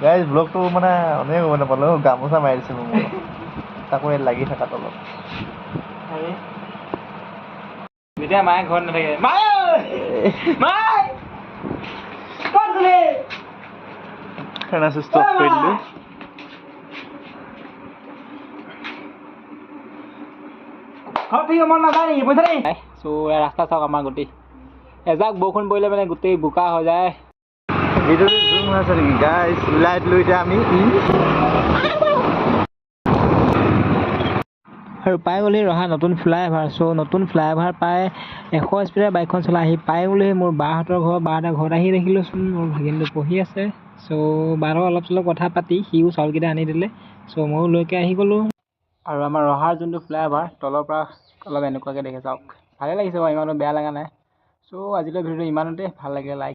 guys ব্লগটো মানে অনেক হ'ব নাপালো গামোচা মাৰি দিছে মোৰ তাকো লাগি থকা তলত যেতিয়া মায়ে ঘৰত নাথাকে খানা ষ্টপ কৰি দিলো ৰাস্তা চাওক আমাৰ গোটেই এজাক বৰষুণ পৰিলে মানে গোটেই বোকা হৈ যায় ভিডিঅ'টো জুম হৈ আছে নেকি গাইজ মিলাই দিলো এতিয়া আমি আৰু পাই গ'লেই ৰহা নতুন ফ্লাইঅভাৰ নতুন ফ্লাইঅভাৰ পাই 100 স্পীডৰ বাইকখন চলাই আহি পাই গ'লেই মোৰ বাহঁতৰ ঘৰত আহি দেখিলোচোন মোৰ ভাগিনটো পঢ়ি আছে বাৰ অলপ চলপ কথা পাতি সিও চাউলকেইটা আনি দিলে ময়ো লৈকে আহি গ'লোঁ আৰু আমাৰ ৰহাৰ যোনটো ফ্লাইঅভাৰ তলৰ পৰা অলপ এনেকুৱাকৈ দেখে চাওক ভালে লাগিছে বাৰু ইমানো বেয়া লগা নাই আজিলৈ ভিডিঅ'টো ইমানতে ভাল লাগে লাইক